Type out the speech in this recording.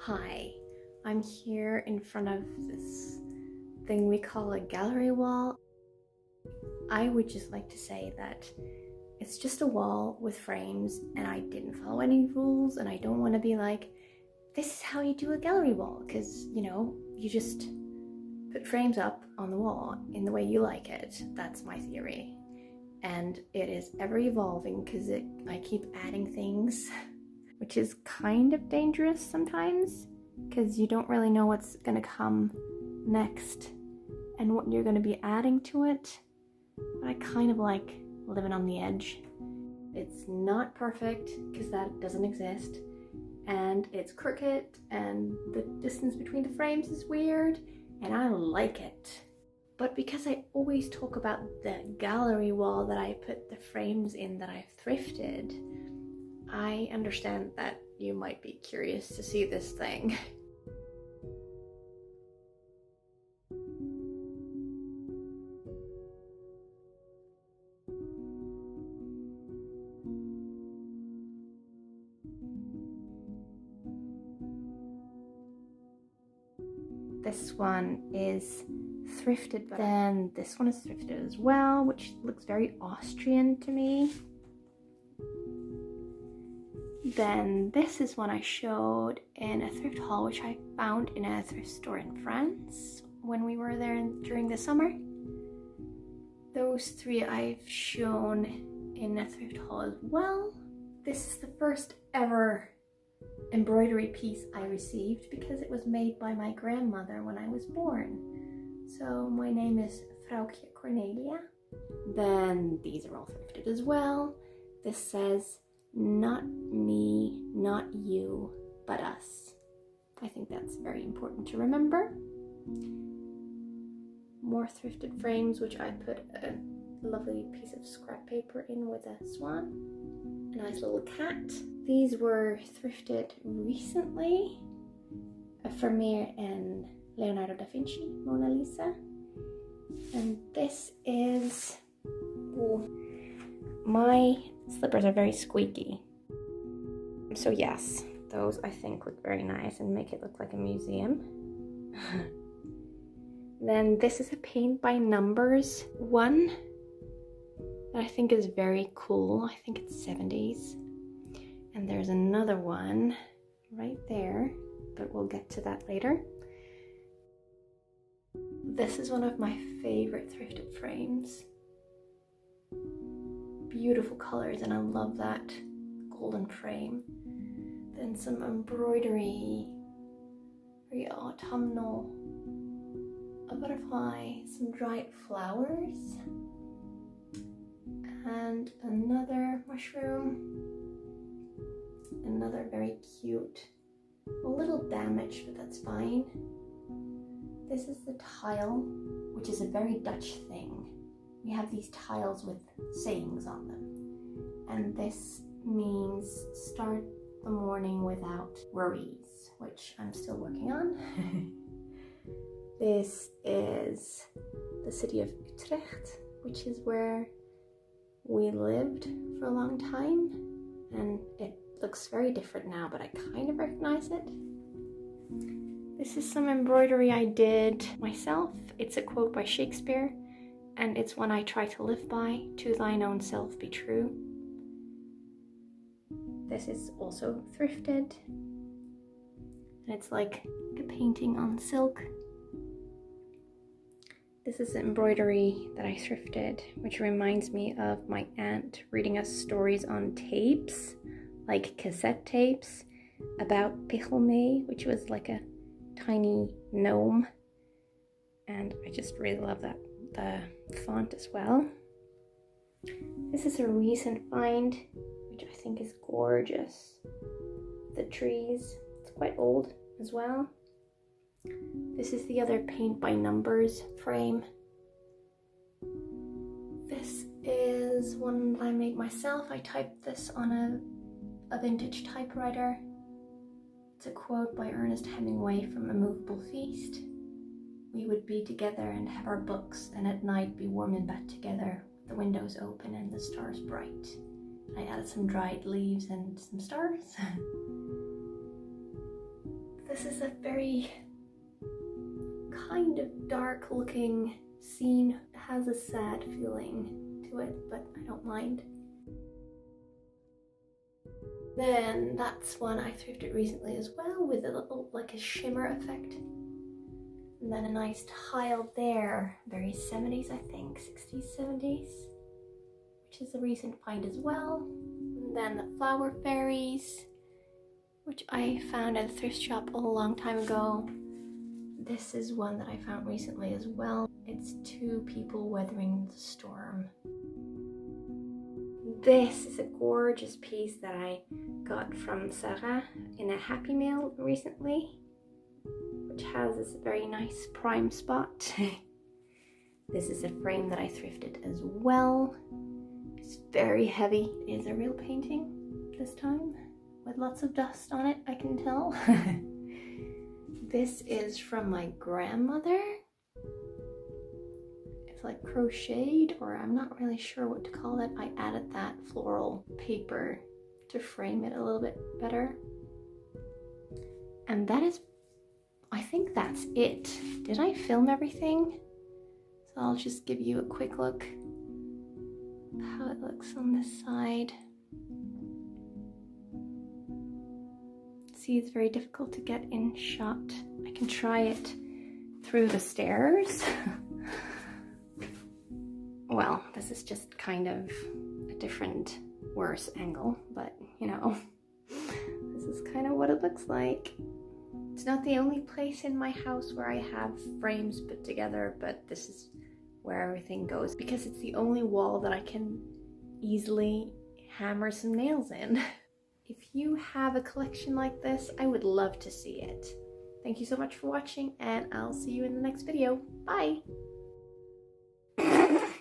Hi, I'm here in front of this thing we call a gallery wall. I would just like to say that it's just a wall with frames and I didn't follow any rules, and I don't want to be like, this is how you do a gallery wall, because you just put frames up on the wall in the way you like it. That's my theory. And it is ever evolving because I keep adding things, which is kind of dangerous sometimes because you don't really know what's gonna come next and what you're gonna be adding to it. But I kind of like living on the edge. It's not perfect because that doesn't exist, and it's crooked, and the distance between the frames is weird, and I like it. But because I always talk about the gallery wall that I put the frames in that I've thrifted, I understand that you might be curious to see this thing. This one is thrifted, but then this one is thrifted as well, which looks very Austrian to me. Then this is one I showed in a thrift haul, which I found in a thrift store in France when we were there during the summer. Those three I've shown in a thrift haul as well. This is the first ever embroidery piece I received because it was made by my grandmother when I was born. So my name is Vrouwtje Cornelia. Then these are all thrifted as well. This says, "Not me, not you, but us." I think that's very important to remember. More thrifted frames, which I put a lovely piece of scrap paper in with a swan. A nice little cat. These were thrifted recently. A Vermeer and Leonardo da Vinci, Mona Lisa. And this is... Ooh, my slippers are very squeaky. So yes, those I think look very nice and make it look like a museum. Then this is a paint by numbers one that I think is very cool. I think it's 70s. And there's another one right there, but we'll get to that later. This is one of my favorite thrifted frames. Beautiful colors, and I love that golden frame. Then some embroidery, very autumnal, a butterfly, some dried flowers, and another mushroom, another very cute, a little damaged, but that's fine. This is the tile, which is a very Dutch thing. We have these tiles with sayings on them, and this means start the morning without worries, which I'm still working on. This is the city of Utrecht, which is where we lived for a long time, and it looks very different now, but I kind of recognize it. This is some embroidery I did myself. It's a quote by Shakespeare, and it's one I try to live by: "To thine own self be true." This is also thrifted, and it's like a painting on silk. This is embroidery that I thrifted, which reminds me of my aunt reading us stories on tapes, like cassette tapes, about Pichelmee, which was like a tiny gnome, and I just really love that, the font as well. This is a recent find, which I think is gorgeous. The trees, it's quite old as well. This is the other paint by numbers frame. This is one that I made myself. I typed this on a vintage typewriter. It's a quote by Ernest Hemingway from A Movable Feast. "We would be together and have our books, and at night be warm in bed together, with the windows open and the stars bright." I added some dried leaves and some stars. This is a very kind of dark looking scene. It has a sad feeling to it, but I don't mind. Then that's one I thrifted recently as well, with a little, like a shimmer effect. And then a nice tile there, very 70s I think, 60s, 70s, which is a recent find as well. And then the flower fairies, which I found at a thrift shop a long time ago. This is one that I found recently as well. It's two people weathering the storm. This is a gorgeous piece that I got from Sarah in a Happy Mail recently, which has this very nice prime spot. This is a frame that I thrifted as well. It's very heavy. It is a real painting this time, with lots of dust on it, I can tell. This is from my grandmother. It's like crocheted, or I'm not really sure what to call it. I added that floral paper to frame it a little bit better. And that is, I think that's it. Did I film everything? So I'll just give you a quick look how it looks on this side. See, it's very difficult to get in shot. I can try it through the stairs. Well, this is just kind of a different, worse angle, but you know, this is kind of what it looks like. It's not the only place in my house where I have frames put together, but this is where everything goes because it's the only wall that I can easily hammer some nails in. If you have a collection like this, I would love to see it. Thank you so much for watching, and I'll see you in the next video. Bye!